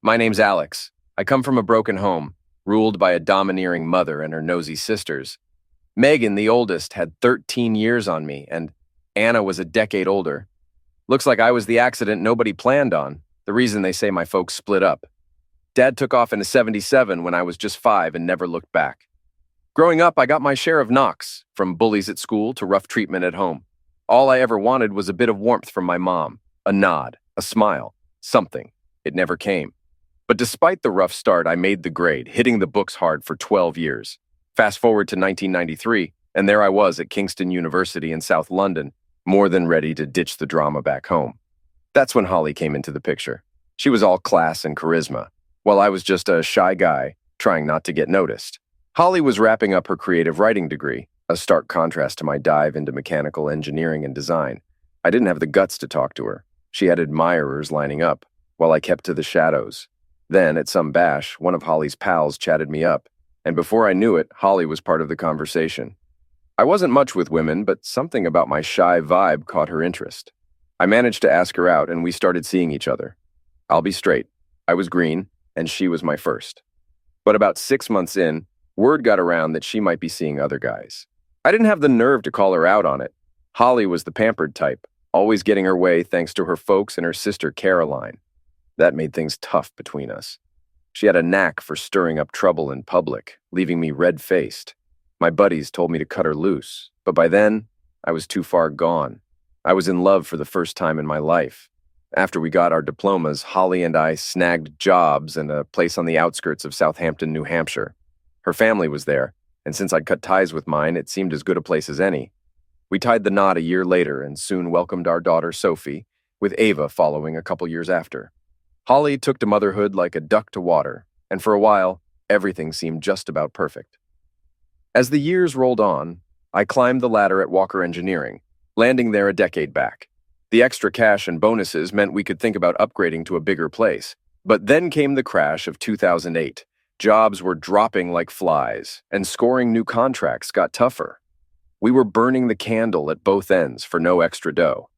My name's Alex. I come from a broken home, ruled by a domineering mother and her nosy sisters. Megan, the oldest, had 13 years on me, and Anna was a decade older. Looks like I was the accident nobody planned on, the reason they say my folks split up. Dad took off in a 77 when I was just 5 and never looked back. Growing up, I got my share of knocks, from bullies at school to rough treatment at home. All I ever wanted was a bit of warmth from my mom, a nod, a smile, something. It never came. But despite the rough start, I made the grade, hitting the books hard for 12 years. Fast forward to 1993, and there I was at Kingston University in South London, more than ready to ditch the drama back home. That's when Holly came into the picture. She was all class and charisma, while I was just a shy guy trying not to get noticed. Holly was wrapping up her creative writing degree, a stark contrast to my dive into mechanical engineering and design. I didn't have the guts to talk to her. She had admirers lining up, while I kept to the shadows. Then, at some bash, one of Holly's pals chatted me up, and before I knew it, Holly was part of the conversation. I wasn't much with women, but something about my shy vibe caught her interest. I managed to ask her out, and we started seeing each other. I'll be straight. I was green, and she was my first. But about 6 months in, word got around that she might be seeing other guys. I didn't have the nerve to call her out on it. Holly was the pampered type, always getting her way thanks to her folks and her sister Caroline. That made things tough between us. She had a knack for stirring up trouble in public, leaving me red-faced. My buddies told me to cut her loose, but by then, I was too far gone. I was in love for the first time in my life. After we got our diplomas, Holly and I snagged jobs and a place on the outskirts of Southampton, New Hampshire. Her family was there, and since I'd cut ties with mine, it seemed as good a place as any. We tied the knot a year later and soon welcomed our daughter, Sophie, with Ava following a couple years after. Holly took to motherhood like a duck to water, and for a while, everything seemed just about perfect. As the years rolled on, I climbed the ladder at Walker Engineering, landing there a decade back. The extra cash and bonuses meant we could think about upgrading to a bigger place. But then came the crash of 2008. Jobs were dropping like flies, and scoring new contracts got tougher. We were burning the candle at both ends for no extra dough.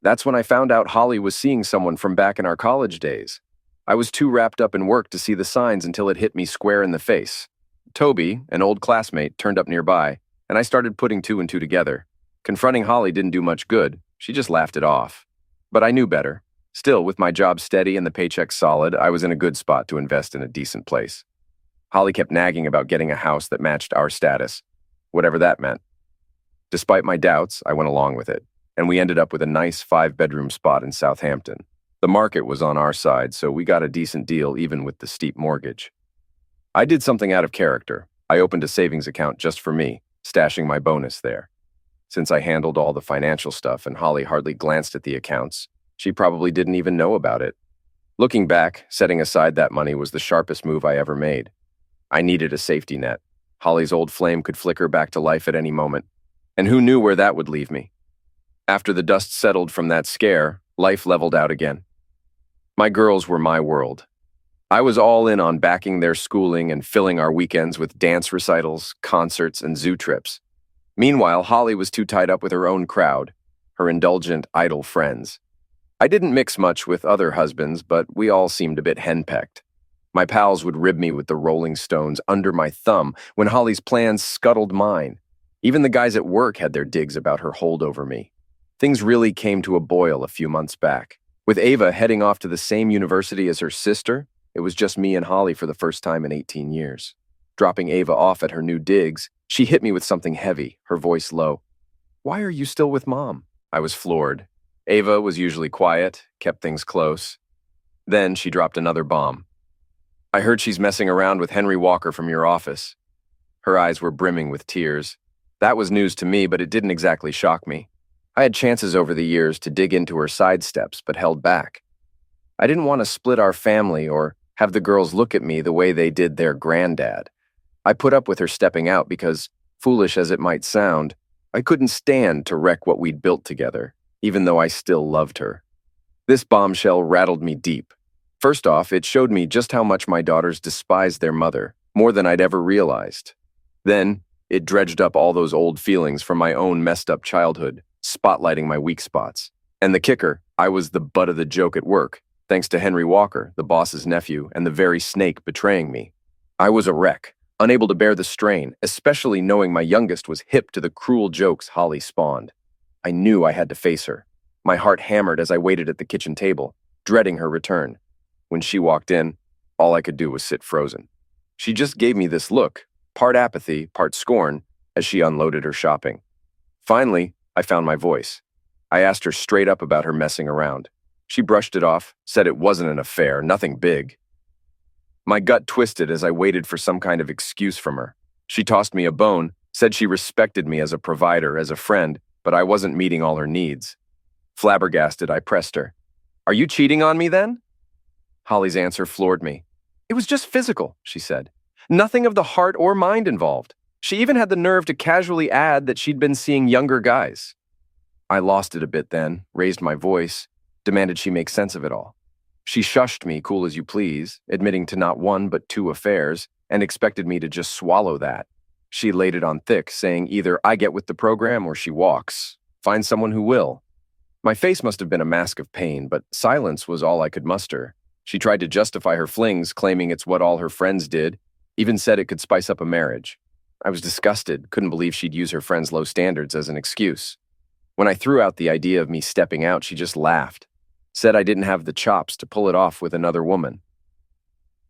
That's when I found out Holly was seeing someone from back in our college days. I was too wrapped up in work to see the signs until it hit me square in the face. Toby, an old classmate, turned up nearby, and I started putting two and two together. Confronting Holly didn't do much good. She just laughed it off. But I knew better. Still, with my job steady and the paycheck solid, I was in a good spot to invest in a decent place. Holly kept nagging about getting a house that matched our status, whatever that meant. Despite my doubts, I went along with it, and we ended up with a nice 5-bedroom spot in Southampton. The market was on our side, so we got a decent deal even with the steep mortgage. I did something out of character. I opened a savings account just for me, stashing my bonus there. Since I handled all the financial stuff and Holly hardly glanced at the accounts, she probably didn't even know about it. Looking back, setting aside that money was the sharpest move I ever made. I needed a safety net. Holly's old flame could flicker back to life at any moment, and who knew where that would leave me? After the dust settled from that scare, life leveled out again. My girls were my world. I was all in on backing their schooling and filling our weekends with dance recitals, concerts, and zoo trips. Meanwhile, Holly was too tied up with her own crowd, her indulgent, idle friends. I didn't mix much with other husbands, but we all seemed a bit henpecked. My pals would rib me with the Rolling Stones under my thumb when Holly's plans scuttled mine. Even the guys at work had their digs about her hold over me. Things really came to a boil a few months back. With Ava heading off to the same university as her sister, it was just me and Holly for the first time in 18 years. Dropping Ava off at her new digs, she hit me with something heavy, her voice low. "Why are you still with Mom?" I was floored. Ava was usually quiet, kept things close. Then she dropped another bomb. "I heard she's messing around with Henry Walker from your office." Her eyes were brimming with tears. That was news to me, but it didn't exactly shock me. I had chances over the years to dig into her sidesteps, but held back. I didn't want to split our family or have the girls look at me the way they did their granddad. I put up with her stepping out because, foolish as it might sound, I couldn't stand to wreck what we'd built together, even though I still loved her. This bombshell rattled me deep. First off, it showed me just how much my daughters despised their mother, more than I'd ever realized. Then, it dredged up all those old feelings from my own messed-up childhood, spotlighting my weak spots. And the kicker, I was the butt of the joke at work, thanks to Henry Walker, the boss's nephew, and the very snake betraying me. I was a wreck, unable to bear the strain, especially knowing my youngest was hip to the cruel jokes Holly spawned. I knew I had to face her. My heart hammered as I waited at the kitchen table, dreading her return. When she walked in, all I could do was sit frozen. She just gave me this look, part apathy, part scorn, as she unloaded her shopping. Finally, I found my voice. I asked her straight up about her messing around. She brushed it off, said it wasn't an affair, nothing big. My gut twisted as I waited for some kind of excuse from her. She tossed me a bone, said she respected me as a provider, as a friend, but I wasn't meeting all her needs. Flabbergasted, I pressed her. "Are you cheating on me then?" Holly's answer floored me. "It was just physical," she said. "Nothing of the heart or mind involved. She even had the nerve to casually add that she'd been seeing younger guys." I lost it a bit then, raised my voice, demanded she make sense of it all. She shushed me, cool as you please, admitting to not one but two affairs, and expected me to just swallow that. She laid it on thick, saying either I get with the program or she walks. Find someone who will. My face must have been a mask of pain, but silence was all I could muster. She tried to justify her flings, claiming it's what all her friends did, even said it could spice up a marriage. I was disgusted, couldn't believe she'd use her friends' low standards as an excuse. When I threw out the idea of me stepping out, she just laughed, said I didn't have the chops to pull it off with another woman.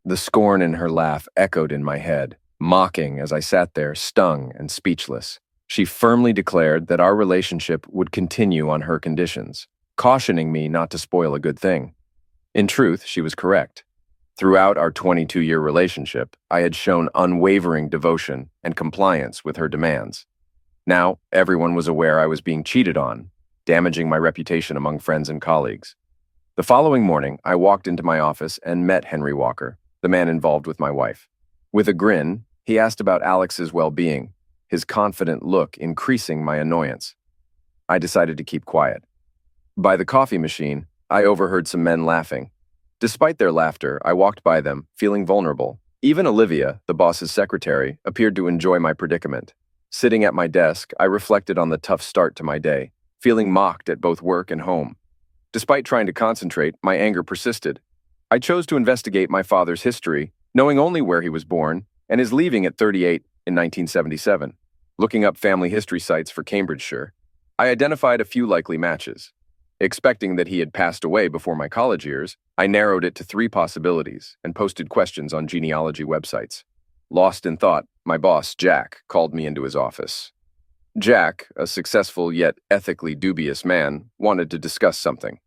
The scorn in her laugh echoed in my head, mocking as I sat there, stung and speechless. She firmly declared that our relationship would continue on her conditions, cautioning me not to spoil a good thing. In truth, she was correct. Throughout our 22-year relationship, I had shown unwavering devotion and compliance with her demands. Now, everyone was aware I was being cheated on, damaging my reputation among friends and colleagues. The following morning, I walked into my office and met Henry Walker, the man involved with my wife. With a grin, he asked about Alex's well-being, his confident look increasing my annoyance. I decided to keep quiet. By the coffee machine, I overheard some men laughing. Despite their laughter, I walked by them, feeling vulnerable. Even Olivia, the boss's secretary, appeared to enjoy my predicament. Sitting at my desk, I reflected on the tough start to my day, feeling mocked at both work and home. Despite trying to concentrate, my anger persisted. I chose to investigate my father's history, knowing only where he was born, and his leaving at 38 in 1977. Looking up family history sites for Cambridgeshire, I identified a few likely matches. Expecting that he had passed away before my college years, I narrowed it to 3 possibilities and posted questions on genealogy websites. Lost in thought, my boss, Jack, called me into his office. Jack, a successful yet ethically dubious man, wanted to discuss something.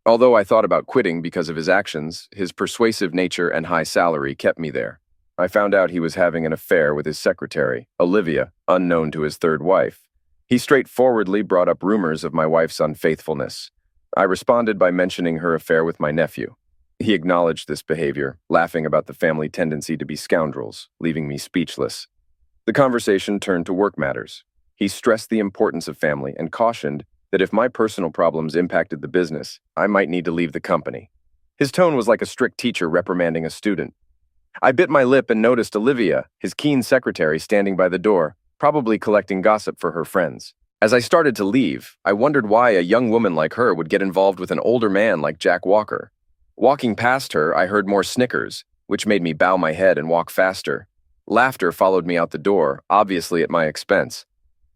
Although I thought about quitting because of his actions, his persuasive nature and high salary kept me there. I found out he was having an affair with his secretary, Olivia, unknown to his third wife. He straightforwardly brought up rumors of my wife's unfaithfulness. I responded by mentioning her affair with my nephew. He acknowledged this behavior, laughing about the family tendency to be scoundrels, leaving me speechless. The conversation turned to work matters. He stressed the importance of family and cautioned that if my personal problems impacted the business, I might need to leave the company. His tone was like a strict teacher reprimanding a student. I bit my lip and noticed Olivia, his keen secretary, standing by the door, probably collecting gossip for her friends. As I started to leave, I wondered why a young woman like her would get involved with an older man like Jack Walker. Walking past her, I heard more snickers, which made me bow my head and walk faster. Laughter followed me out the door, obviously at my expense.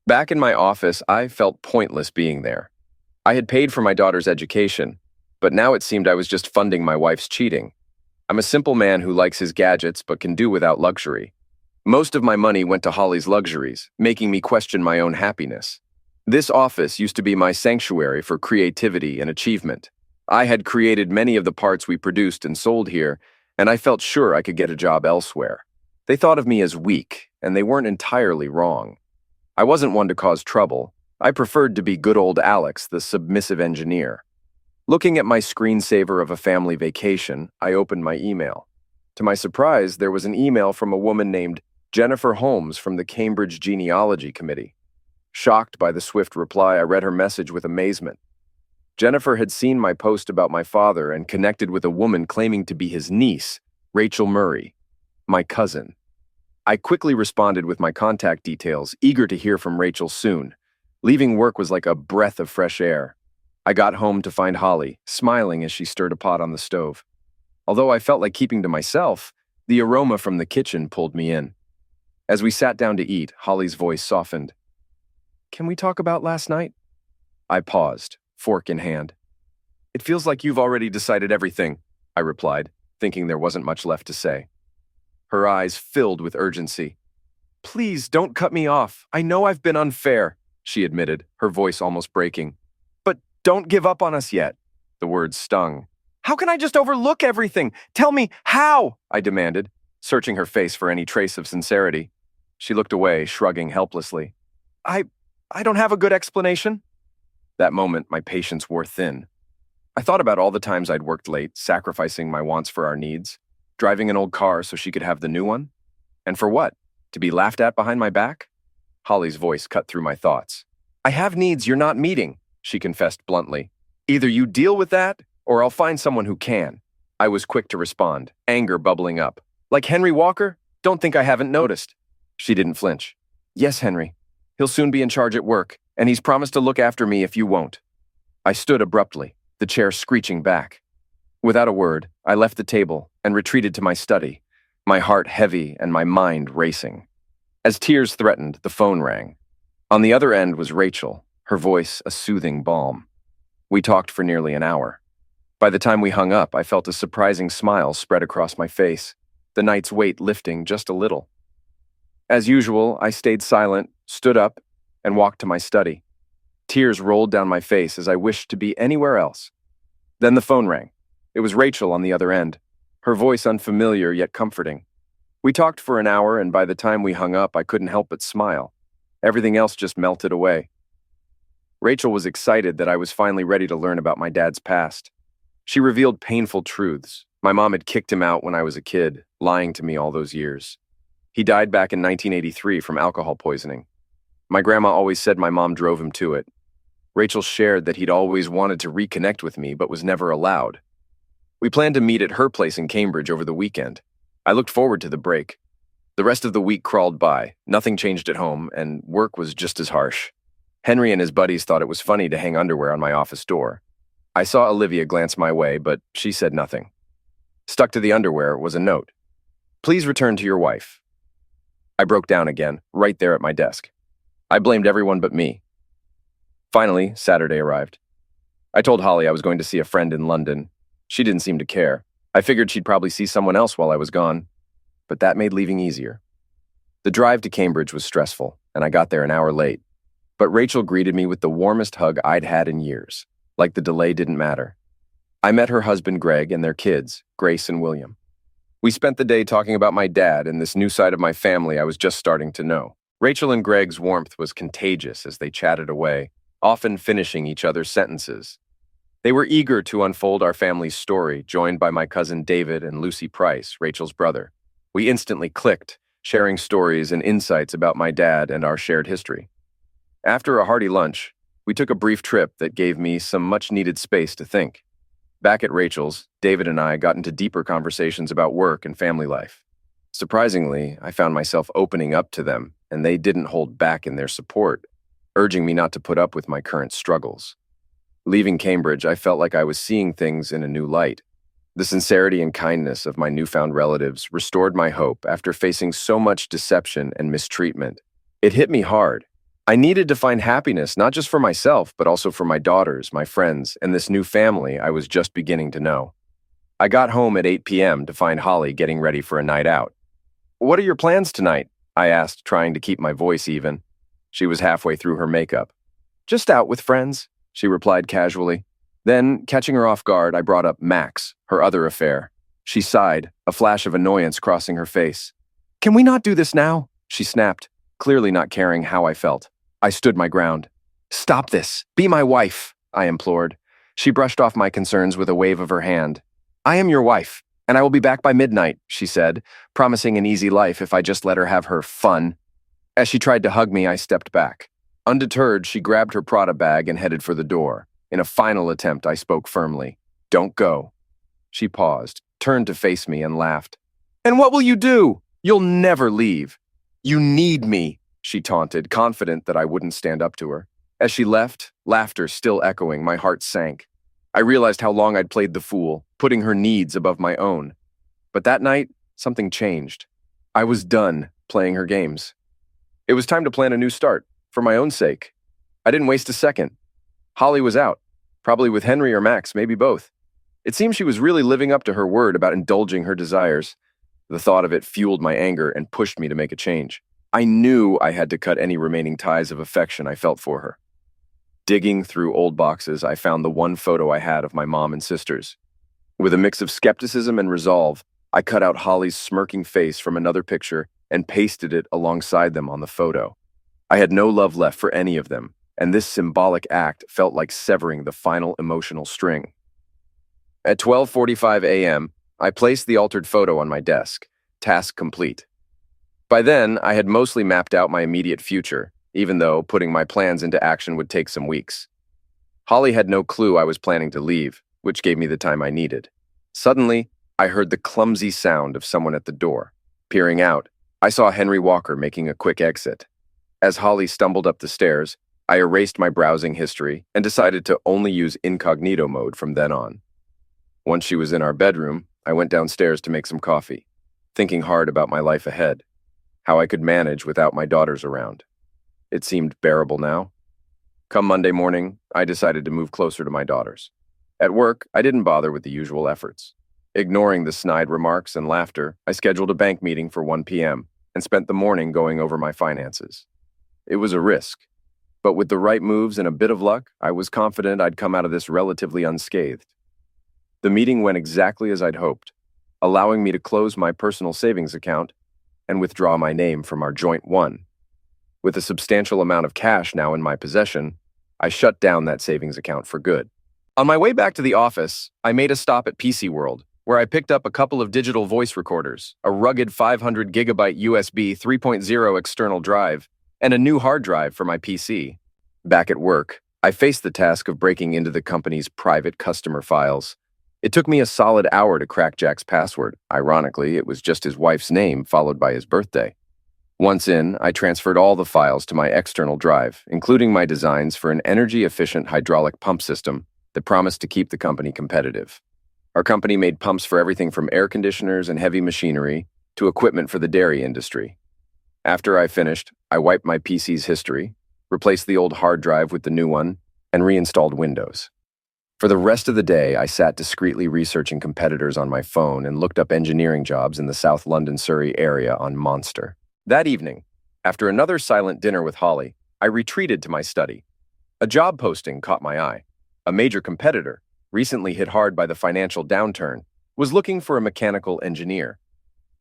Back in my office, I felt pointless being there. I had paid for my daughter's education, but now it seemed I was just funding my wife's cheating. I'm a simple man who likes his gadgets but can do without luxury. Most of my money went to Holly's luxuries, making me question my own happiness. This office used to be my sanctuary for creativity and achievement. I had created many of the parts we produced and sold here, and I felt sure I could get a job elsewhere. They thought of me as weak, and they weren't entirely wrong. I wasn't one to cause trouble. I preferred to be good old Alex, the submissive engineer. Looking at my screensaver of a family vacation, I opened my email. To my surprise, there was an email from a woman named Jennifer Holmes from the Cambridge Genealogy Committee. Shocked by the swift reply, I read her message with amazement. Jennifer had seen my post about my father and connected with a woman claiming to be his niece, Rachel Murray, my cousin. I quickly responded with my contact details, eager to hear from Rachel soon. Leaving work was like a breath of fresh air. I got home to find Holly, smiling as she stirred a pot on the stove. Although I felt like keeping to myself, the aroma from the kitchen pulled me in. As we sat down to eat, Holly's voice softened. "Can we talk about last night?" I paused, fork in hand. "It feels like you've already decided everything," I replied, thinking there wasn't much left to say. Her eyes filled with urgency. "Please don't cut me off. I know I've been unfair," she admitted, her voice almost breaking. "But don't give up on us yet." The words stung. "How can I just overlook everything? Tell me how," I demanded, searching her face for any trace of sincerity. She looked away, shrugging helplessly. I don't have a good explanation." That moment, my patience wore thin. I thought about all the times I'd worked late, sacrificing my wants for our needs, driving an old car so she could have the new one. And for what? To be laughed at behind my back? Holly's voice cut through my thoughts. "I have needs you're not meeting," she confessed bluntly. "Either you deal with that, or I'll find someone who can." I was quick to respond, anger bubbling up. "Like Henry Walker? Don't think I haven't noticed." She didn't flinch. "Yes, Henry. He'll soon be in charge at work, and he's promised to look after me if you won't." I stood abruptly, the chair screeching back. Without a word, I left the table and retreated to my study, my heart heavy and my mind racing. As tears threatened, the phone rang. On the other end was Rachel, her voice a soothing balm. We talked for nearly an hour. By the time we hung up, I felt a surprising smile spread across my face, the night's weight lifting just a little. As usual, I stayed silent, stood up, and walked to my study. Tears rolled down my face as I wished to be anywhere else. Then the phone rang. It was Rachel on the other end, her voice unfamiliar yet comforting. We talked for an hour, and by the time we hung up, I couldn't help but smile. Everything else just melted away. Rachel was excited that I was finally ready to learn about my dad's past. She revealed painful truths. My mom had kicked him out when I was a kid, lying to me all those years. He died back in 1983 from alcohol poisoning. My grandma always said my mom drove him to it. Rachel shared that he'd always wanted to reconnect with me but was never allowed. We planned to meet at her place in Cambridge over the weekend. I looked forward to the break. The rest of the week crawled by, nothing changed at home, and work was just as harsh. Henry and his buddies thought it was funny to hang underwear on my office door. I saw Olivia glance my way, but she said nothing. Stuck to the underwear was a note. "Please return to your wife." I broke down again, right there at my desk. I blamed everyone but me. Finally, Saturday arrived. I told Holly I was going to see a friend in London. She didn't seem to care. I figured she'd probably see someone else while I was gone, but that made leaving easier. The drive to Cambridge was stressful, and I got there an hour late. But Rachel greeted me with the warmest hug I'd had in years, like the delay didn't matter. I met her husband Greg and their kids, Grace and William. We spent the day talking about my dad and this new side of my family I was just starting to know. Rachel and Greg's warmth was contagious as they chatted away, often finishing each other's sentences. They were eager to unfold our family's story, joined by my cousin David and Lucy Price, Rachel's brother. We instantly clicked, sharing stories and insights about my dad and our shared history. After a hearty lunch, we took a brief trip that gave me some much-needed space to think. Back at Rachel's, David and I got into deeper conversations about work and family life. Surprisingly, I found myself opening up to them, and they didn't hold back in their support, urging me not to put up with my current struggles. Leaving Cambridge, I felt like I was seeing things in a new light. The sincerity and kindness of my newfound relatives restored my hope after facing so much deception and mistreatment. It hit me hard. I needed to find happiness not just for myself, but also for my daughters, my friends, and this new family I was just beginning to know. I got home at 8 p.m. to find Holly getting ready for a night out. "What are your plans tonight?" I asked, trying to keep my voice even. She was halfway through her makeup. "Just out with friends," she replied casually. Then, catching her off guard, I brought up Max, her other affair. She sighed, a flash of annoyance crossing her face. "Can we not do this now?" she snapped, clearly not caring how I felt. I stood my ground. "Stop this. Be my wife," I implored. She brushed off my concerns with a wave of her hand. "I am your wife, and I will be back by midnight," she said, promising an easy life if I just let her have her fun. As she tried to hug me, I stepped back. Undeterred, she grabbed her Prada bag and headed for the door. In a final attempt, I spoke firmly. "Don't go." She paused, turned to face me, and laughed. "And what will you do? You'll never leave." "You need me," she taunted, confident that I wouldn't stand up to her. As she left, laughter still echoing, my heart sank. I realized how long I'd played the fool, putting her needs above my own. But that night, something changed. I was done playing her games. It was time to plan a new start, for my own sake. I didn't waste a second. Holly was out, probably with Henry or Max, maybe both. It seemed she was really living up to her word about indulging her desires. The thought of it fueled my anger and pushed me to make a change. I knew I had to cut any remaining ties of affection I felt for her. Digging through old boxes, I found the one photo I had of my mom and sisters. With a mix of skepticism and resolve, I cut out Holly's smirking face from another picture and pasted it alongside them on the photo. I had no love left for any of them, and this symbolic act felt like severing the final emotional string. At 12:45 a.m., I placed the altered photo on my desk, task complete. By then, I had mostly mapped out my immediate future, even though putting my plans into action would take some weeks. Holly had no clue I was planning to leave, which gave me the time I needed. Suddenly, I heard the clumsy sound of someone at the door. Peering out, I saw Henry Walker making a quick exit. As Holly stumbled up the stairs, I erased my browsing history and decided to only use incognito mode from then on. Once she was in our bedroom, I went downstairs to make some coffee, thinking hard about my life ahead, how I could manage without my daughters around. It seemed bearable now. Come Monday morning, I decided to move closer to my daughters. At work, I didn't bother with the usual efforts. Ignoring the snide remarks and laughter, I scheduled a bank meeting for 1 p.m. and spent the morning going over my finances. It was a risk, but with the right moves and a bit of luck, I was confident I'd come out of this relatively unscathed. The meeting went exactly as I'd hoped, allowing me to close my personal savings account and withdraw my name from our joint one. With a substantial amount of cash now in my possession, I shut down that savings account for good. On my way back to the office, I made a stop at PC World, where I picked up a couple of digital voice recorders, a rugged 500 gigabyte USB 3.0 external drive, and a new hard drive for my PC. Back at work, I faced the task of breaking into the company's private customer files. It took me a solid hour to crack Jack's password. Ironically, it was just his wife's name followed by his birthday. Once in, I transferred all the files to my external drive, including my designs for an energy-efficient hydraulic pump system that promised to keep the company competitive. Our company made pumps for everything from air conditioners and heavy machinery to equipment for the dairy industry. After I finished, I wiped my PC's history, replaced the old hard drive with the new one, and reinstalled Windows. For the rest of the day, I sat discreetly researching competitors on my phone and looked up engineering jobs in the South London, Surrey area on Monster. That evening, after another silent dinner with Holly, I retreated to my study. A job posting caught my eye. A major competitor, recently hit hard by the financial downturn, was looking for a mechanical engineer.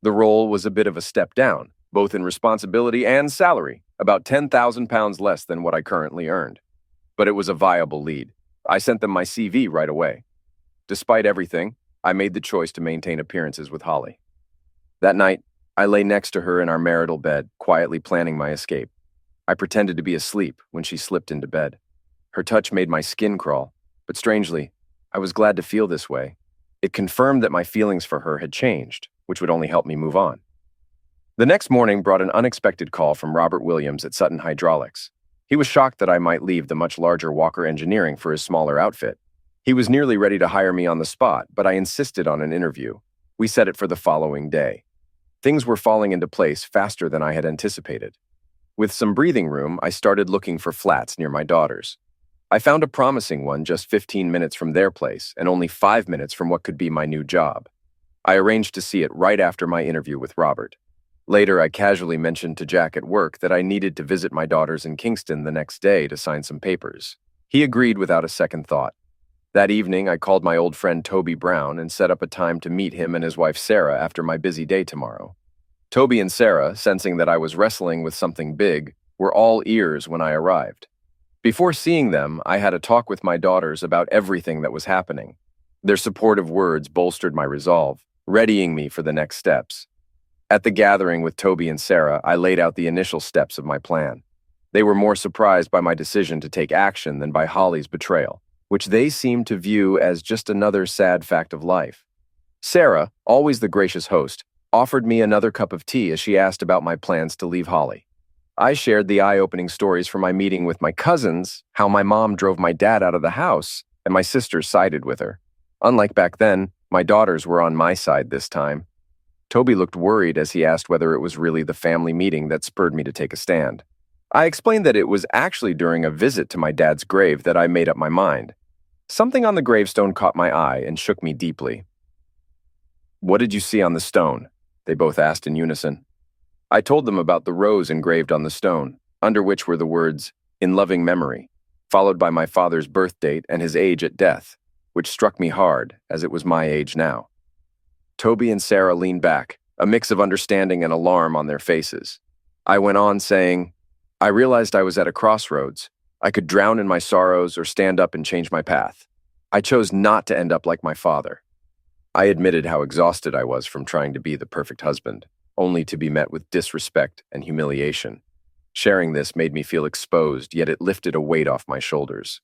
The role was a bit of a step down, both in responsibility and salary, about £10,000 less than what I currently earned. But it was a viable lead. I sent them my CV right away. Despite everything, I made the choice to maintain appearances with Holly. That night, I lay next to her in our marital bed, quietly planning my escape. I pretended to be asleep when she slipped into bed. Her touch made my skin crawl, but strangely, I was glad to feel this way. It confirmed that my feelings for her had changed, which would only help me move on. The next morning brought an unexpected call from Robert Williams at Sutton Hydraulics. He was shocked that I might leave the much larger Walker Engineering for his smaller outfit. He was nearly ready to hire me on the spot, but I insisted on an interview. We set it for the following day. Things were falling into place faster than I had anticipated. With some breathing room, I started looking for flats near my daughters. I found a promising one just 15 minutes from their place and only 5 minutes from what could be my new job. I arranged to see it right after my interview with Robert. Later, I casually mentioned to Jack at work that I needed to visit my daughters in Kingston the next day to sign some papers. He agreed without a second thought. That evening, I called my old friend Toby Brown and set up a time to meet him and his wife Sarah after my busy day tomorrow. Toby and Sarah, sensing that I was wrestling with something big, were all ears when I arrived. Before seeing them, I had a talk with my daughters about everything that was happening. Their supportive words bolstered my resolve, readying me for the next steps. At the gathering with Toby and Sarah, I laid out the initial steps of my plan. They were more surprised by my decision to take action than by Holly's betrayal, which they seemed to view as just another sad fact of life. Sarah, always the gracious host, offered me another cup of tea as she asked about my plans to leave Holly. I shared the eye-opening stories from my meeting with my cousins, how my mom drove my dad out of the house, and my sisters sided with her. Unlike back then, my daughters were on my side this time. Toby looked worried as he asked whether it was really the family meeting that spurred me to take a stand. I explained that it was actually during a visit to my dad's grave that I made up my mind. Something on the gravestone caught my eye and shook me deeply. "What did you see on the stone?" they both asked in unison. I told them about the rose engraved on the stone, under which were the words, "In loving memory," followed by my father's birth date and his age at death, which struck me hard, as it was my age now. Toby and Sarah leaned back, a mix of understanding and alarm on their faces. I went on saying, "I realized I was at a crossroads. I could drown in my sorrows or stand up and change my path. I chose not to end up like my father." I admitted how exhausted I was from trying to be the perfect husband, only to be met with disrespect and humiliation. Sharing this made me feel exposed, yet it lifted a weight off my shoulders.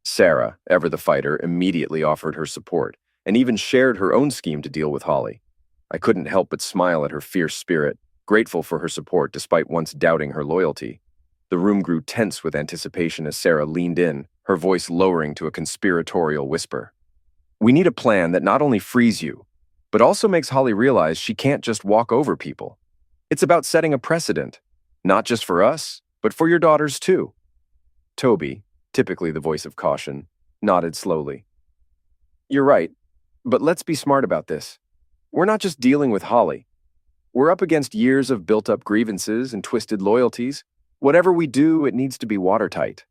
Sarah, ever the fighter, immediately offered her support, and even shared her own scheme to deal with Holly. I couldn't help but smile at her fierce spirit, grateful for her support despite once doubting her loyalty. The room grew tense with anticipation as Sarah leaned in, her voice lowering to a conspiratorial whisper. "We need a plan that not only frees you, but also makes Holly realize she can't just walk over people. It's about setting a precedent, not just for us, but for your daughters too." Toby, typically the voice of caution, nodded slowly. "You're right, but let's be smart about this. We're not just dealing with Holly. We're up against years of built-up grievances and twisted loyalties. Whatever we do, it needs to be watertight."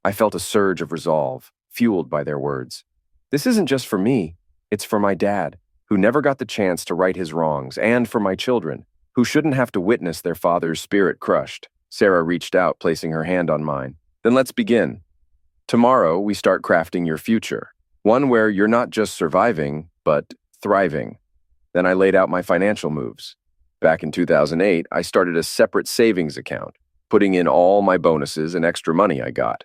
I felt a surge of resolve, fueled by their words. This isn't just for me, it's for my dad, who never got the chance to right his wrongs, and for my children, who shouldn't have to witness their father's spirit crushed. Sarah reached out, placing her hand on mine. "Then let's begin. Tomorrow, we start crafting your future, one where you're not just surviving, but thriving." Then I laid out my financial moves. Back in 2008, I started a separate savings account, putting in all my bonuses and extra money I got.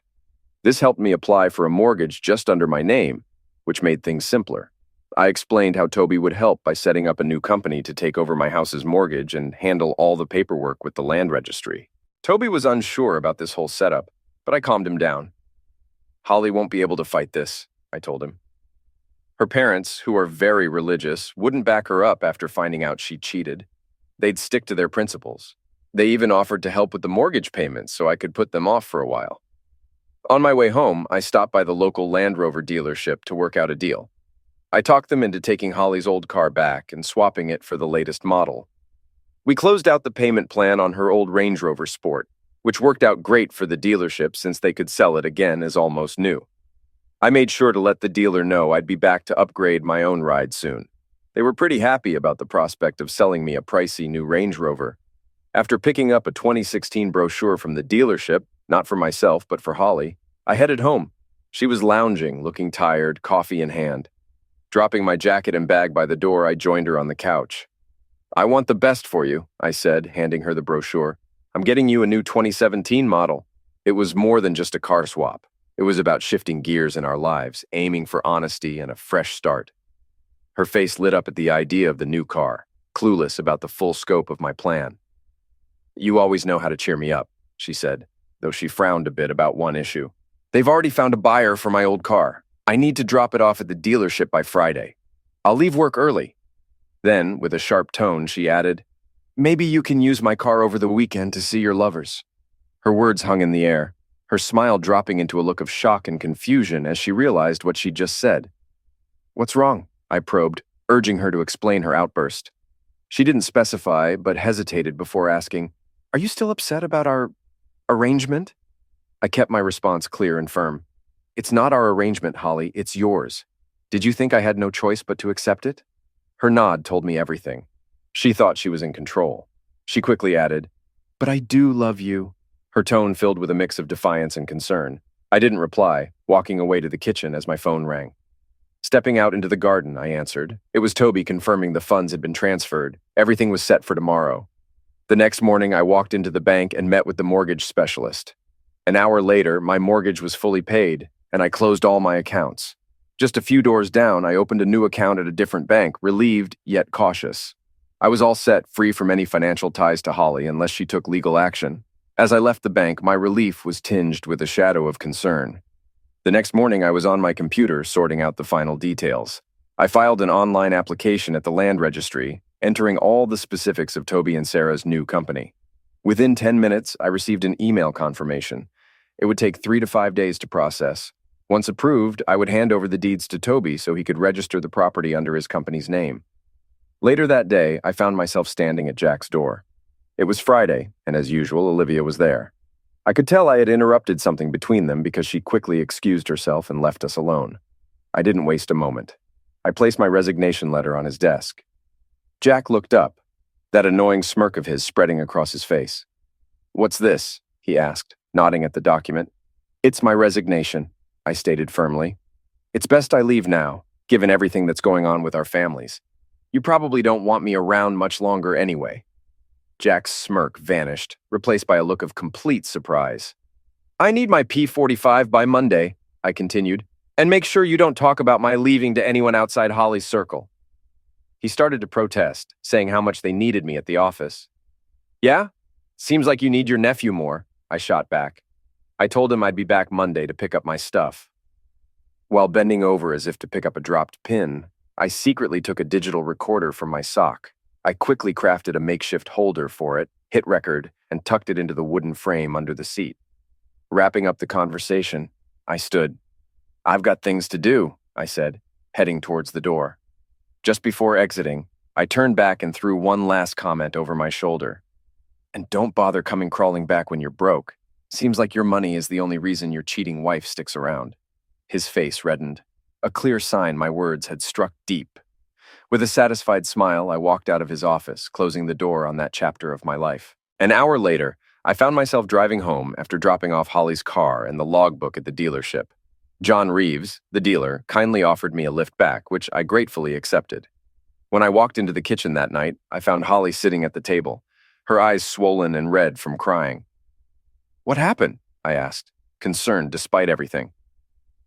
This helped me apply for a mortgage just under my name, which made things simpler. I explained how Toby would help by setting up a new company to take over my house's mortgage and handle all the paperwork with the land registry. Toby was unsure about this whole setup, but I calmed him down. "Holly won't be able to fight this," I told him. Her parents, who are very religious, wouldn't back her up after finding out she cheated. They'd stick to their principles. They even offered to help with the mortgage payments so I could put them off for a while. On my way home, I stopped by the local Land Rover dealership to work out a deal. I talked them into taking Holly's old car back and swapping it for the latest model. We closed out the payment plan on her old Range Rover Sport, which worked out great for the dealership since they could sell it again as almost new. I made sure to let the dealer know I'd be back to upgrade my own ride soon. They were pretty happy about the prospect of selling me a pricey new Range Rover. After picking up a 2016 brochure from the dealership, not for myself but for Holly, I headed home. She was lounging, looking tired, coffee in hand. Dropping my jacket and bag by the door, I joined her on the couch. "I want the best for you," I said, handing her the brochure. "I'm getting you a new 2017 model." It was more than just a car swap. It was about shifting gears in our lives, aiming for honesty and a fresh start. Her face lit up at the idea of the new car, clueless about the full scope of my plan. "You always know how to cheer me up," she said, though she frowned a bit about one issue. "They've already found a buyer for my old car. I need to drop it off at the dealership by Friday. I'll leave work early." Then, with a sharp tone, she added, "Maybe you can use my car over the weekend to see your lovers." Her words hung in the air, her smile dropping into a look of shock and confusion as she realized what she'd just said. "What's wrong?" I probed, urging her to explain her outburst. She didn't specify, but hesitated before asking, "Are you still upset about our arrangement?" I kept my response clear and firm. "It's not our arrangement, Holly, it's yours. Did you think I had no choice but to accept it?" Her nod told me everything. She thought she was in control. She quickly added, "But I do love you," her tone filled with a mix of defiance and concern. I didn't reply, walking away to the kitchen as my phone rang. Stepping out into the garden, I answered. It was Toby confirming the funds had been transferred. Everything was set for tomorrow. The next morning, I walked into the bank and met with the mortgage specialist. An hour later, my mortgage was fully paid, and I closed all my accounts. Just a few doors down, I opened a new account at a different bank, relieved yet cautious. I was all set, free from any financial ties to Holly unless she took legal action. As I left the bank, my relief was tinged with a shadow of concern. The next morning, I was on my computer sorting out the final details. I filed an online application at the land registry, entering all the specifics of Toby and Sarah's new company. Within 10 minutes, I received an email confirmation. It would take 3 to 5 days to process. Once approved, I would hand over the deeds to Toby so he could register the property under his company's name. Later that day, I found myself standing at Jack's door. It was Friday, and as usual, Olivia was there. I could tell I had interrupted something between them because she quickly excused herself and left us alone. I didn't waste a moment. I placed my resignation letter on his desk. Jack looked up, that annoying smirk of his spreading across his face. "What's this?" he asked, nodding at the document. "It's my resignation," I stated firmly. "It's best I leave now, given everything that's going on with our families. You probably don't want me around much longer anyway." Jack's smirk vanished, replaced by a look of complete surprise. "I need my P45 by Monday," I continued, "and make sure you don't talk about my leaving to anyone outside Holly's circle." He started to protest, saying how much they needed me at the office. "Yeah? Seems like you need your nephew more," I shot back. I told him I'd be back Monday to pick up my stuff. While bending over as if to pick up a dropped pin, I secretly took a digital recorder from my sock. I quickly crafted a makeshift holder for it, hit record, and tucked it into the wooden frame under the seat. Wrapping up the conversation, I stood. "I've got things to do," I said, heading towards the door. Just before exiting, I turned back and threw one last comment over my shoulder. "And don't bother coming crawling back when you're broke. Seems like your money is the only reason your cheating wife sticks around." His face reddened, a clear sign my words had struck deep. With a satisfied smile, I walked out of his office, closing the door on that chapter of my life. An hour later, I found myself driving home after dropping off Holly's car and the logbook at the dealership. John Reeves, the dealer, kindly offered me a lift back, which I gratefully accepted. When I walked into the kitchen that night, I found Holly sitting at the table, her eyes swollen and red from crying. "What happened?" I asked, concerned despite everything.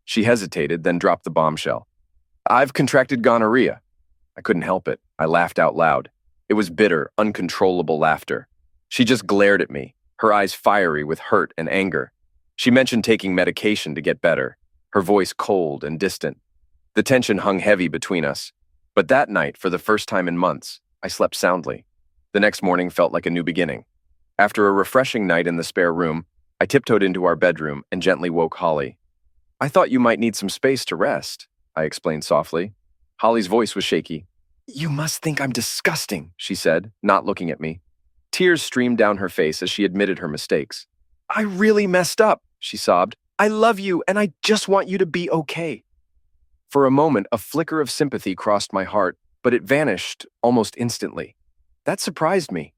She hesitated, then dropped the bombshell. "I've contracted gonorrhea." I couldn't help it. I laughed out loud. It was bitter, uncontrollable laughter. She just glared at me, her eyes fiery with hurt and anger. She mentioned taking medication to get better, her voice cold and distant. The tension hung heavy between us. But that night, for the first time in months, I slept soundly. The next morning felt like a new beginning. After a refreshing night in the spare room, I tiptoed into our bedroom and gently woke Holly. "I thought you might need some space to rest," I explained softly. Holly's voice was shaky. "You must think I'm disgusting," she said, not looking at me. Tears streamed down her face as she admitted her mistakes. "I really messed up," she sobbed. "I love you, and I just want you to be okay." For a moment, a flicker of sympathy crossed my heart, but it vanished almost instantly. That surprised me.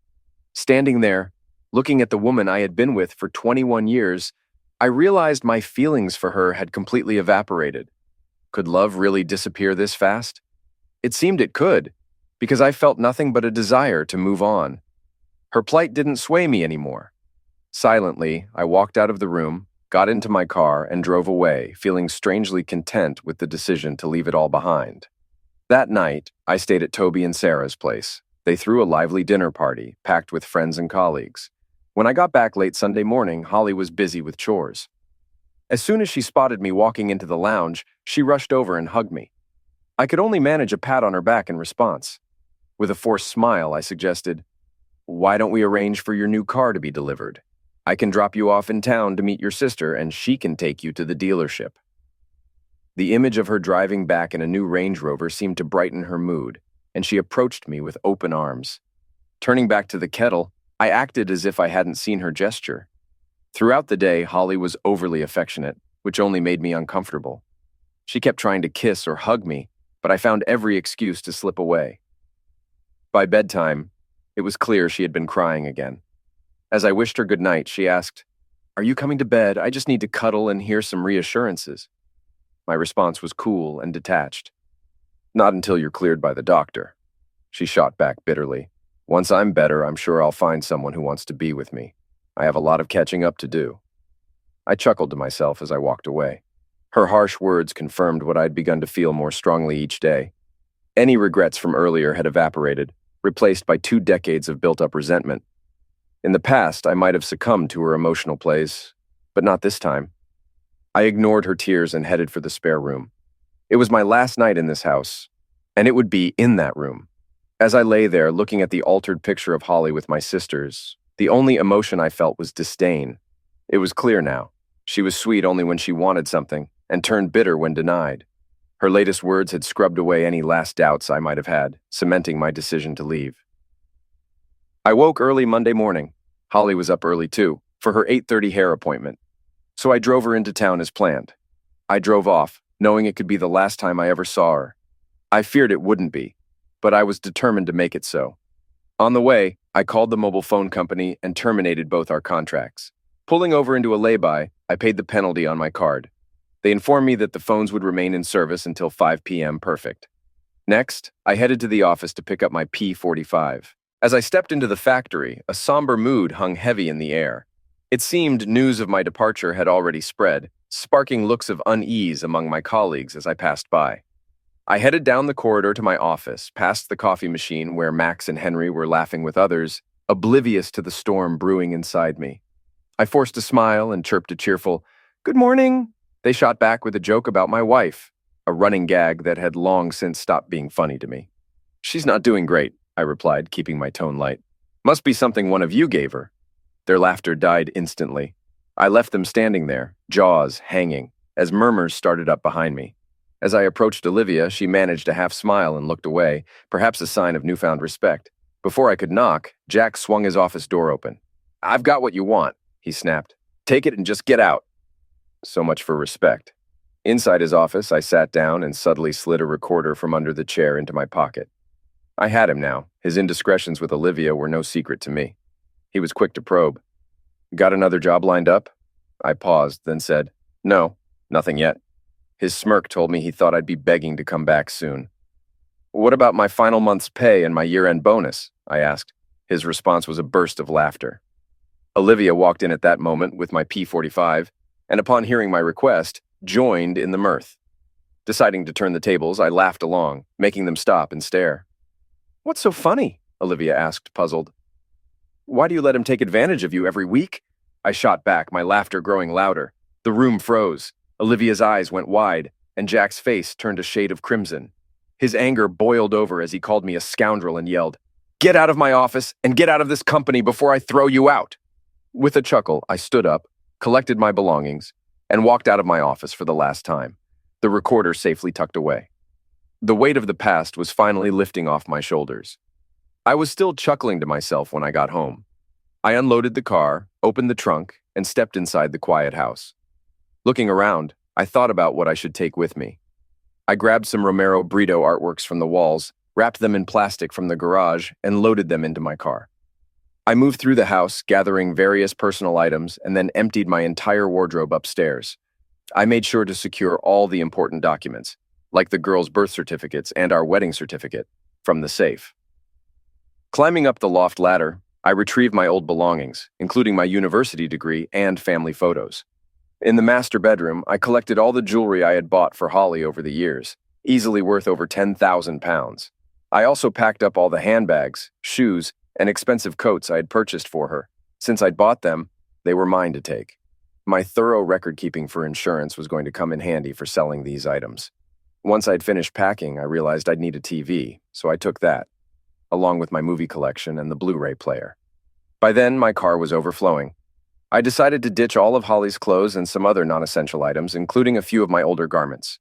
Standing there, looking at the woman I had been with for 21 years, I realized my feelings for her had completely evaporated. Could love really disappear this fast? It seemed it could, because I felt nothing but a desire to move on. Her plight didn't sway me anymore. Silently, I walked out of the room, got into my car, and drove away, feeling strangely content with the decision to leave it all behind. That night, I stayed at Toby and Sarah's place. They threw a lively dinner party, packed with friends and colleagues. When I got back late Sunday morning, Holly was busy with chores. As soon as she spotted me walking into the lounge, she rushed over and hugged me. I could only manage a pat on her back in response. With a forced smile, I suggested, "Why don't we arrange for your new car to be delivered? I can drop you off in town to meet your sister, and she can take you to the dealership." The image of her driving back in a new Range Rover seemed to brighten her mood, and she approached me with open arms. Turning back to the kettle, I acted as if I hadn't seen her gesture. Throughout the day, Holly was overly affectionate, which only made me uncomfortable. She kept trying to kiss or hug me, but I found every excuse to slip away. By bedtime, it was clear she had been crying again. As I wished her good night, she asked, "Are you coming to bed? I just need to cuddle and hear some reassurances." My response was cool and detached. "Not until you're cleared by the doctor," she shot back bitterly. "Once I'm better, I'm sure I'll find someone who wants to be with me. I have a lot of catching up to do." I chuckled to myself as I walked away. Her harsh words confirmed what I'd begun to feel more strongly each day. Any regrets from earlier had evaporated, replaced by 2 decades of built-up resentment. In the past, I might have succumbed to her emotional plays, but not this time. I ignored her tears and headed for the spare room. It was my last night in this house, and it would be in that room. As I lay there looking at the altered picture of Holly with my sisters, the only emotion I felt was disdain. It was clear now. She was sweet only when she wanted something, and turned bitter when denied. Her latest words had scrubbed away any last doubts I might have had, cementing my decision to leave. I woke early Monday morning. Holly was up early too, for her 8:30 hair appointment. So I drove her into town as planned. I drove off, knowing it could be the last time I ever saw her. I feared it wouldn't be, but I was determined to make it so. On the way, I called the mobile phone company and terminated both our contracts. Pulling over into a lay-by, I paid the penalty on my card. They informed me that the phones would remain in service until 5 p.m. perfect. Next, I headed to the office to pick up my P45. As I stepped into the factory, a somber mood hung heavy in the air. It seemed news of my departure had already spread, sparking looks of unease among my colleagues as I passed by. I headed down the corridor to my office, past the coffee machine where Max and Henry were laughing with others, oblivious to the storm brewing inside me. I forced a smile and chirped a cheerful, "Good morning." They shot back with a joke about my wife, a running gag that had long since stopped being funny to me. "She's not doing great," I replied, keeping my tone light. "Must be something one of you gave her." Their laughter died instantly. I left them standing there, jaws hanging, as murmurs started up behind me. As I approached Olivia, she managed a half smile and looked away, perhaps a sign of newfound respect. Before I could knock, Jack swung his office door open. "I've got what you want," he snapped. "Take it and just get out." So much for respect. Inside his office, I sat down and subtly slid a recorder from under the chair into my pocket. I had him now. His indiscretions with Olivia were no secret to me. He was quick to probe. "Got another job lined up?" I paused, then said, "No, nothing yet." His smirk told me he thought I'd be begging to come back soon. "What about my final month's pay and my year-end bonus?" I asked. His response was a burst of laughter. Olivia walked in at that moment with my P45, and upon hearing my request, joined in the mirth. Deciding to turn the tables, I laughed along, making them stop and stare. "What's so funny?" Olivia asked, puzzled. "Why do you let him take advantage of you every week?" I shot back, my laughter growing louder. The room froze. Olivia's eyes went wide, and Jack's face turned a shade of crimson. His anger boiled over as he called me a scoundrel and yelled, "Get out of my office and get out of this company before I throw you out!" With a chuckle, I stood up, collected my belongings, and walked out of my office for the last time, the recorder safely tucked away. The weight of the past was finally lifting off my shoulders. I was still chuckling to myself when I got home. I unloaded the car, opened the trunk, and stepped inside the quiet house. Looking around, I thought about what I should take with me. I grabbed some Romero Brito artworks from the walls, wrapped them in plastic from the garage, and loaded them into my car. I moved through the house, gathering various personal items, and then emptied my entire wardrobe upstairs. I made sure to secure all the important documents, like the girls' birth certificates and our wedding certificate, from the safe. Climbing up the loft ladder, I retrieved my old belongings, including my university degree and family photos. In the master bedroom, I collected all the jewelry I had bought for Holly over the years, easily worth over 10,000 pounds. I also packed up all the handbags, shoes, and expensive coats I had purchased for her. Since I'd bought them, they were mine to take. My thorough record-keeping for insurance was going to come in handy for selling these items. Once I'd finished packing, I realized I'd need a TV, so I took that, along with my movie collection and the Blu-ray player. By then, my car was overflowing. I decided to ditch all of Holly's clothes and some other non-essential items, including a few of my older garments.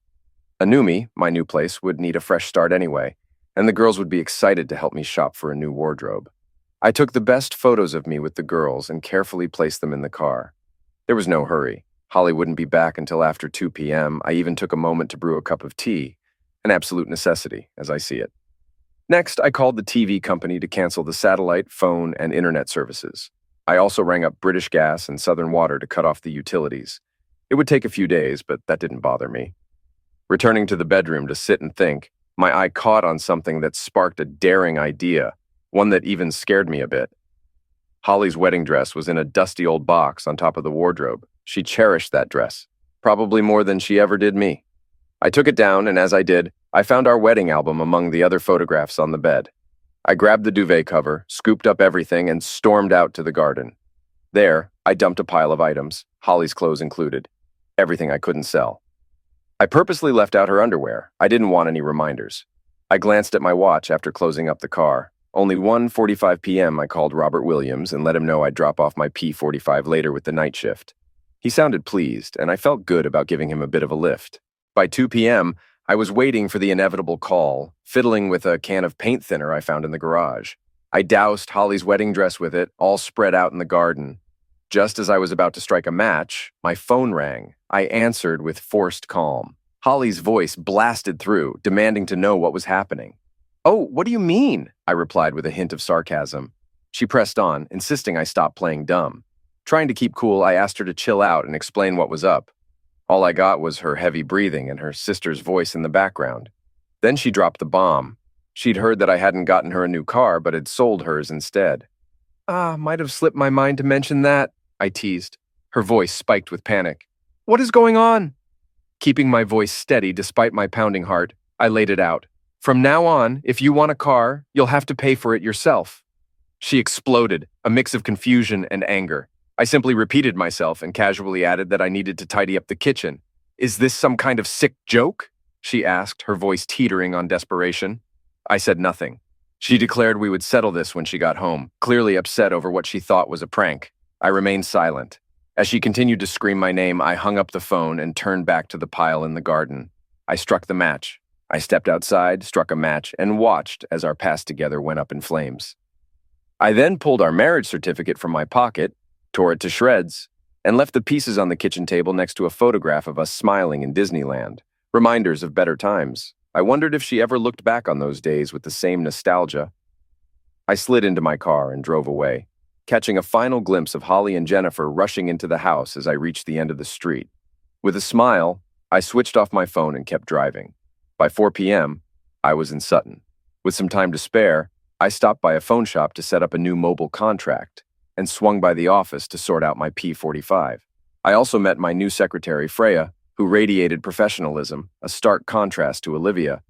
Anumi, my new place, would need a fresh start anyway, and the girls would be excited to help me shop for a new wardrobe. I took the best photos of me with the girls and carefully placed them in the car. There was no hurry. Holly wouldn't be back until after 2 p.m. I even took a moment to brew a cup of tea, an absolute necessity, as I see it. Next, I called the TV company to cancel the satellite, phone, and internet services. I also rang up British Gas and Southern Water to cut off the utilities. It would take a few days, but that didn't bother me. Returning to the bedroom to sit and think, my eye caught on something that sparked a daring idea, one that even scared me a bit. Holly's wedding dress was in a dusty old box on top of the wardrobe. She cherished that dress, probably more than she ever did me. I took it down, and as I did, I found our wedding album among the other photographs on the bed. I grabbed the duvet cover, scooped up everything, and stormed out to the garden. There, I dumped a pile of items, Holly's clothes included, everything I couldn't sell. I purposely left out her underwear. I didn't want any reminders. I glanced at my watch after closing up the car. Only 1:45 p.m. I called Robert Williams and let him know I'd drop off my P45 later with the night shift. He sounded pleased, and I felt good about giving him a bit of a lift. By 2 p.m., I was waiting for the inevitable call, fiddling with a can of paint thinner I found in the garage. I doused Holly's wedding dress with it, all spread out in the garden. Just as I was about to strike a match, my phone rang. I answered with forced calm. Holly's voice blasted through, demanding to know what was happening. "Oh, what do you mean?" I replied with a hint of sarcasm. She pressed on, insisting I stop playing dumb. Trying to keep cool, I asked her to chill out and explain what was up. All I got was her heavy breathing and her sister's voice in the background. Then she dropped the bomb. She'd heard that I hadn't gotten her a new car, but had sold hers instead. Might have slipped my mind to mention that," I teased. Her voice spiked with panic. "What is going on?" Keeping my voice steady despite my pounding heart, I laid it out. "From now on, if you want a car, you'll have to pay for it yourself." She exploded, a mix of confusion and anger. I simply repeated myself and casually added that I needed to tidy up the kitchen. "Is this some kind of sick joke?" she asked, her voice teetering on desperation. I said nothing. She declared we would settle this when she got home, clearly upset over what she thought was a prank. I remained silent. As she continued to scream my name, I hung up the phone and turned back to the pile in the garden. I struck the match. I stepped outside, struck a match, and watched as our past together went up in flames. I then pulled our marriage certificate from my pocket, tore it to shreds, and left the pieces on the kitchen table next to a photograph of us smiling in Disneyland, reminders of better times. I wondered if she ever looked back on those days with the same nostalgia. I slid into my car and drove away, catching a final glimpse of Holly and Jennifer rushing into the house as I reached the end of the street. With a smile, I switched off my phone and kept driving. By 4 p.m., I was in Sutton. With some time to spare, I stopped by a phone shop to set up a new mobile contract and swung by the office to sort out my P45. I also met my new secretary, Freya, who radiated professionalism, a stark contrast to Olivia.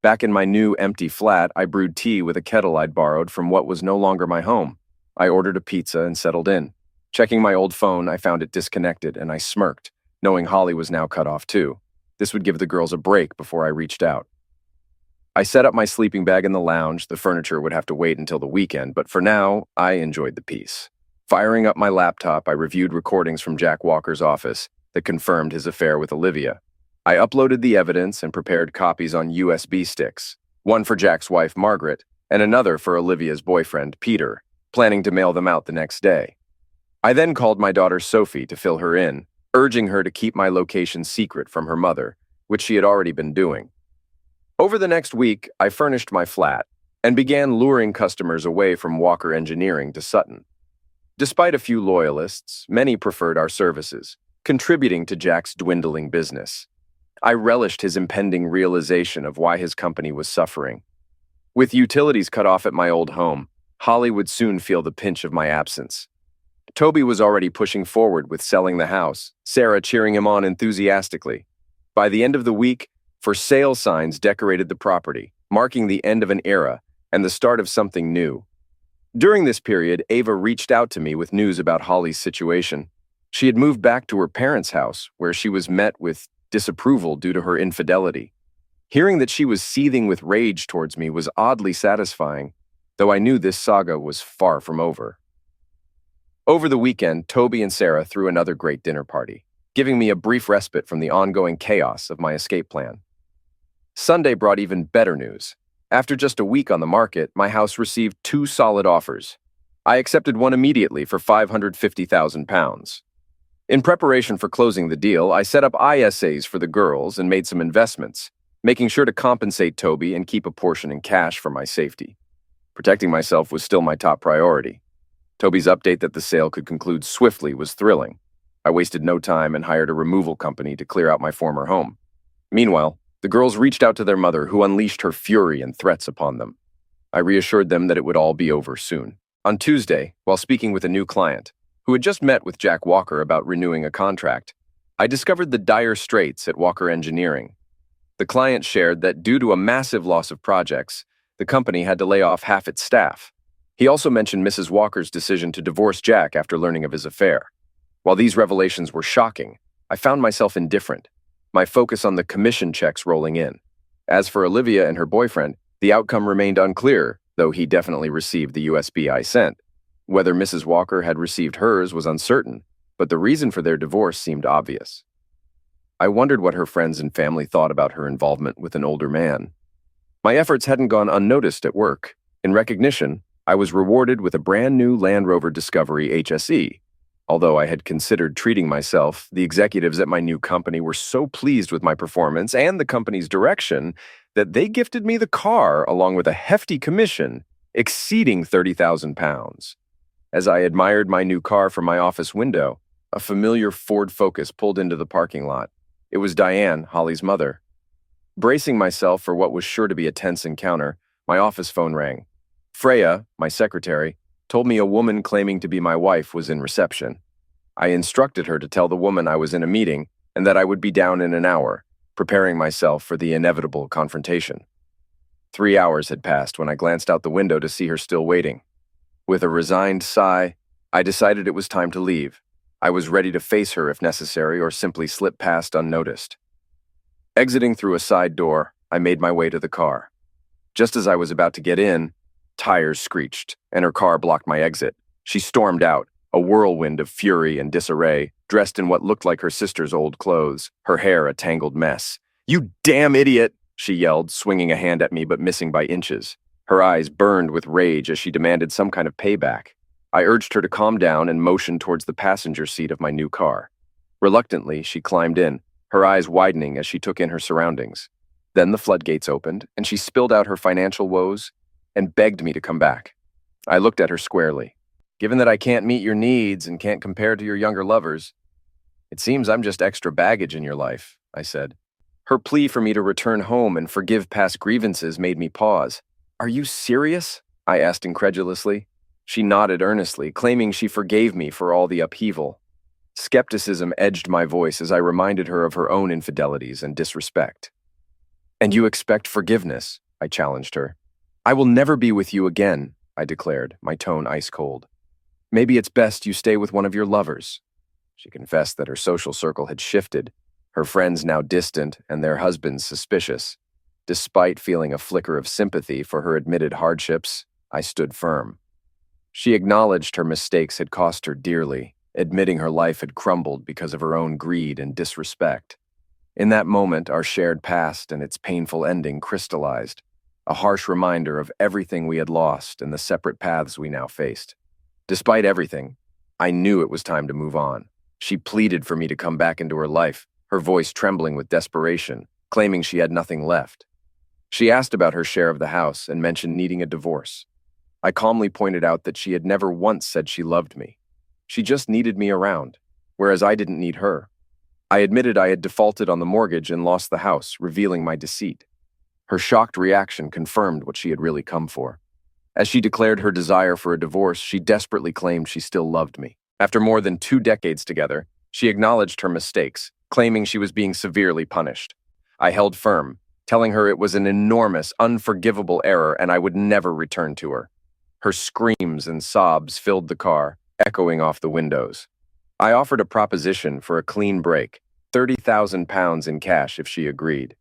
Back in my new empty flat, I brewed tea with a kettle I'd borrowed from what was no longer my home. I ordered a pizza and settled in. Checking my old phone, I found it disconnected, and I smirked, knowing Holly was now cut off too. This would give the girls a break before I reached out. I set up my sleeping bag in the lounge. The furniture would have to wait until the weekend, but for now, I enjoyed the peace. Firing up my laptop, I reviewed recordings from Jack Walker's office that confirmed his affair with Olivia. I uploaded the evidence and prepared copies on USB sticks, one for Jack's wife, Margaret, and another for Olivia's boyfriend, Peter, planning to mail them out the next day. I then called my daughter Sophie to fill her in, urging her to keep my location secret from her mother, which she had already been doing. Over the next week, I furnished my flat and began luring customers away from Walker Engineering to Sutton. Despite a few loyalists, many preferred our services, contributing to Jack's dwindling business. I relished his impending realization of why his company was suffering. With utilities cut off at my old home, Holly would soon feel the pinch of my absence. Toby was already pushing forward with selling the house, Sarah cheering him on enthusiastically. By the end of the week, for sale signs decorated the property, marking the end of an era and the start of something new. During this period, Ava reached out to me with news about Holly's situation. She had moved back to her parents' house, where she was met with disapproval due to her infidelity. Hearing that she was seething with rage towards me was oddly satisfying, though I knew this saga was far from over. Over the weekend, Toby and Sarah threw another great dinner party, giving me a brief respite from the ongoing chaos of my escape plan. Sunday brought even better news. After just a week on the market, my house received 2 solid offers. I accepted one immediately for £550,000. In preparation for closing the deal, I set up ISAs for the girls and made some investments, making sure to compensate Toby and keep a portion in cash for my safety. Protecting myself was still my top priority. Toby's update that the sale could conclude swiftly was thrilling. I wasted no time and hired a removal company to clear out my former home. Meanwhile, the girls reached out to their mother, who unleashed her fury and threats upon them. I reassured them that it would all be over soon. On Tuesday, while speaking with a new client, who had just met with Jack Walker about renewing a contract, I discovered the dire straits at Walker Engineering. The client shared that due to a massive loss of projects, The company had to lay off half its staff. He also mentioned Mrs. Walker's decision to divorce Jack after learning of his affair. While these revelations were shocking, I found myself indifferent, my focus on the commission checks rolling in. As for Olivia and her boyfriend, the outcome remained unclear, though he definitely received the USB I sent. Whether Mrs. Walker had received hers was uncertain, but the reason for their divorce seemed obvious. I wondered what her friends and family thought about her involvement with an older man. My efforts hadn't gone unnoticed at work. In recognition, I was rewarded with a brand new Land Rover Discovery HSE. Although I had considered treating myself, the executives at my new company were so pleased with my performance and the company's direction that they gifted me the car along with a hefty commission exceeding £30,000. As I admired my new car from my office window, a familiar Ford Focus pulled into the parking lot. It was Diane, Holly's mother. Bracing myself for what was sure to be a tense encounter, my office phone rang. Freya, my secretary, told me a woman claiming to be my wife was in reception. I instructed her to tell the woman I was in a meeting and that I would be down in an hour, preparing myself for the inevitable confrontation. 3 hours had passed when I glanced out the window to see her still waiting. With a resigned sigh, I decided it was time to leave. I was ready to face her if necessary or simply slip past unnoticed. Exiting through a side door, I made my way to the car. Just as I was about to get in, tires screeched, and her car blocked my exit. She stormed out, a whirlwind of fury and disarray, dressed in what looked like her sister's old clothes, her hair a tangled mess. "You damn idiot!" she yelled, swinging a hand at me but missing by inches. Her eyes burned with rage as she demanded some kind of payback. I urged her to calm down and motioned towards the passenger seat of my new car. Reluctantly, she climbed in, her eyes widening as she took in her surroundings. Then the floodgates opened, and she spilled out her financial woes and begged me to come back. I looked at her squarely. "Given that I can't meet your needs and can't compare to your younger lovers, it seems I'm just extra baggage in your life," I said. Her plea for me to return home and forgive past grievances made me pause. "Are you serious?" I asked incredulously. She nodded earnestly, claiming she forgave me for all the upheaval. Skepticism edged my voice as I reminded her of her own infidelities and disrespect. "And you expect forgiveness?" I challenged her. "I will never be with you again," I declared, my tone ice cold. "Maybe it's best you stay with one of your lovers." She confessed that her social circle had shifted, her friends now distant and their husbands suspicious. Despite feeling a flicker of sympathy for her admitted hardships, I stood firm. She acknowledged her mistakes had cost her dearly, admitting her life had crumbled because of her own greed and disrespect. In that moment, our shared past and its painful ending crystallized, a harsh reminder of everything we had lost and the separate paths we now faced. Despite everything, I knew it was time to move on. She pleaded for me to come back into her life, her voice trembling with desperation, claiming she had nothing left. She asked about her share of the house and mentioned needing a divorce. I calmly pointed out that she had never once said she loved me. She just needed me around, whereas I didn't need her. I admitted I had defaulted on the mortgage and lost the house, revealing my deceit. Her shocked reaction confirmed what she had really come for. As she declared her desire for a divorce, she desperately claimed she still loved me. After more than 2 decades together, she acknowledged her mistakes, claiming she was being severely punished. I held firm, telling her it was an enormous, unforgivable error and I would never return to her. Her screams and sobs filled the car, echoing off the windows. I offered a proposition for a clean break, £30,000 in cash if she agreed.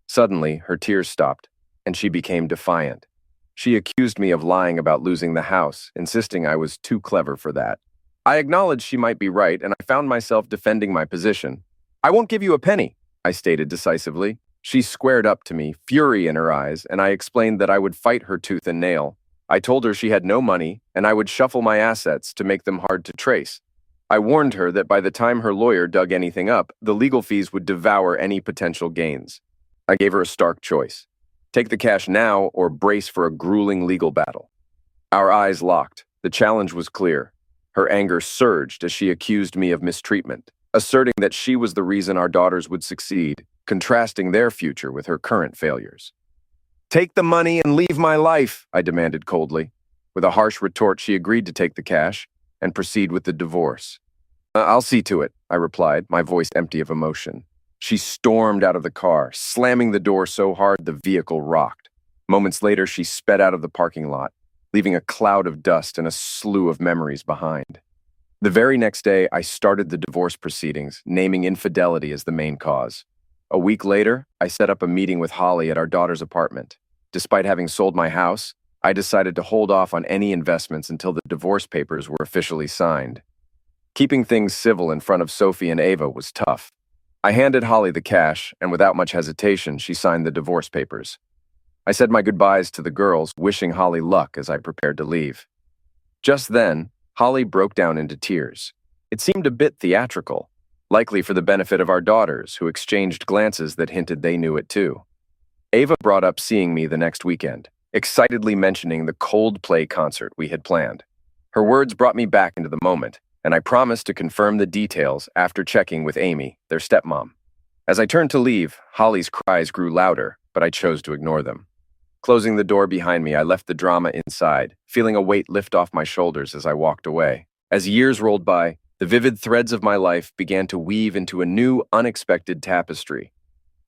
Suddenly, her tears stopped, and she became defiant. She accused me of lying about losing the house, insisting I was too clever for that. I acknowledged she might be right, and I found myself defending my position. "I won't give you a penny," I stated decisively. She squared up to me, fury in her eyes, and I explained that I would fight her tooth and nail. I told her she had no money, and I would shuffle my assets to make them hard to trace. I warned her that by the time her lawyer dug anything up, the legal fees would devour any potential gains. I gave her a stark choice. Take the cash now or brace for a grueling legal battle. Our eyes locked. The challenge was clear. Her anger surged as she accused me of mistreatment, asserting that she was the reason our daughters would succeed, contrasting their future with her current failures. "Take the money and leave my life," I demanded coldly. With a harsh retort, she agreed to take the cash and proceed with the divorce. "I'll see to it," I replied, my voice empty of emotion. She stormed out of the car, slamming the door so hard the vehicle rocked. Moments later, she sped out of the parking lot, leaving a cloud of dust and a slew of memories behind. The very next day, I started the divorce proceedings, naming infidelity as the main cause. A week later, I set up a meeting with Holly at our daughter's apartment. Despite having sold my house, I decided to hold off on any investments until the divorce papers were officially signed. Keeping things civil in front of Sophie and Ava was tough. I handed Holly the cash, and without much hesitation, she signed the divorce papers. I said my goodbyes to the girls, wishing Holly luck as I prepared to leave. Just then, Holly broke down into tears. It seemed a bit theatrical, likely for the benefit of our daughters, who exchanged glances that hinted they knew it too. Ava brought up seeing me the next weekend, excitedly mentioning the Coldplay concert we had planned. Her words brought me back into the moment, and I promised to confirm the details after checking with Amy, their stepmom. As I turned to leave, Holly's cries grew louder, but I chose to ignore them. Closing the door behind me, I left the drama inside, feeling a weight lift off my shoulders as I walked away. As years rolled by, the vivid threads of my life began to weave into a new, unexpected tapestry.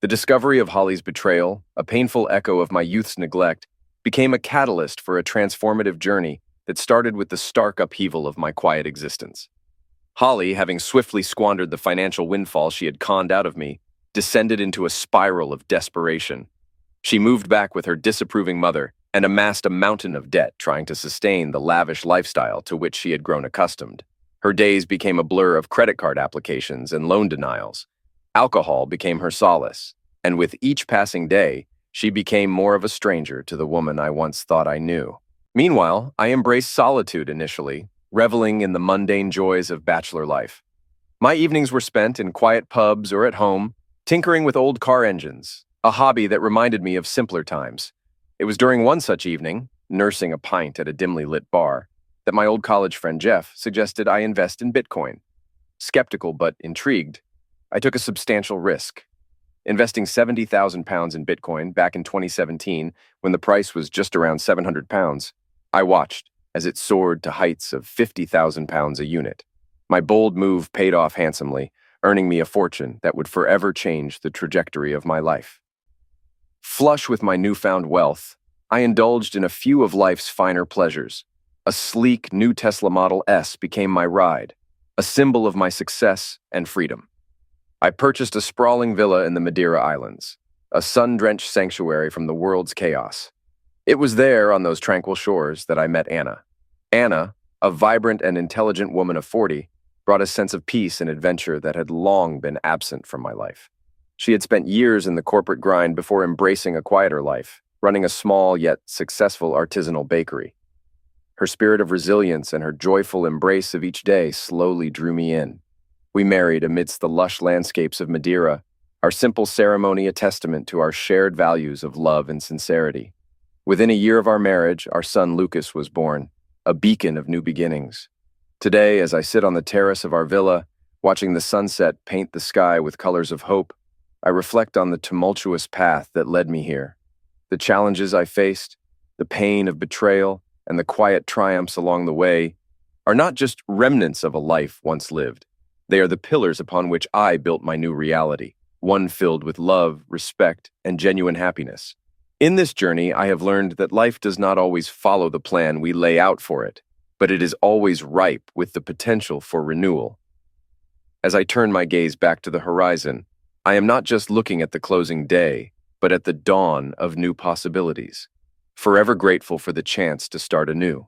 The discovery of Holly's betrayal, a painful echo of my youth's neglect, became a catalyst for a transformative journey that started with the stark upheaval of my quiet existence. Holly, having swiftly squandered the financial windfall she had conned out of me, descended into a spiral of desperation. She moved back with her disapproving mother and amassed a mountain of debt trying to sustain the lavish lifestyle to which she had grown accustomed. Her days became a blur of credit card applications and loan denials. Alcohol became her solace, and with each passing day, she became more of a stranger to the woman I once thought I knew. Meanwhile, I embraced solitude initially, reveling in the mundane joys of bachelor life. My evenings were spent in quiet pubs or at home, tinkering with old car engines, a hobby that reminded me of simpler times. It was during one such evening, nursing a pint at a dimly lit bar, that my old college friend Jeff suggested I invest in Bitcoin. Skeptical but intrigued, I took a substantial risk. Investing £70,000 in Bitcoin back in 2017, when the price was just around £700, I watched as it soared to heights of £50,000 a unit. My bold move paid off handsomely, earning me a fortune that would forever change the trajectory of my life. Flush with my newfound wealth, I indulged in a few of life's finer pleasures. A sleek new Tesla Model S became my ride, a symbol of my success and freedom. I purchased a sprawling villa in the Madeira Islands, a sun-drenched sanctuary from the world's chaos. It was there, on those tranquil shores, that I met Anna. Anna, a vibrant and intelligent woman of 40, brought a sense of peace and adventure that had long been absent from my life. She had spent years in the corporate grind before embracing a quieter life, running a small yet successful artisanal bakery. Her spirit of resilience and her joyful embrace of each day slowly drew me in. We married amidst the lush landscapes of Madeira, our simple ceremony a testament to our shared values of love and sincerity. Within a year of our marriage, our son Lucas was born, a beacon of new beginnings. Today, as I sit on the terrace of our villa, watching the sunset paint the sky with colors of hope, I reflect on the tumultuous path that led me here. The challenges I faced, the pain of betrayal, and the quiet triumphs along the way are not just remnants of a life once lived. They are the pillars upon which I built my new reality, one filled with love, respect, and genuine happiness. In this journey, I have learned that life does not always follow the plan we lay out for it, but it is always ripe with the potential for renewal. As I turn my gaze back to the horizon, I am not just looking at the closing day, but at the dawn of new possibilities, forever grateful for the chance to start anew.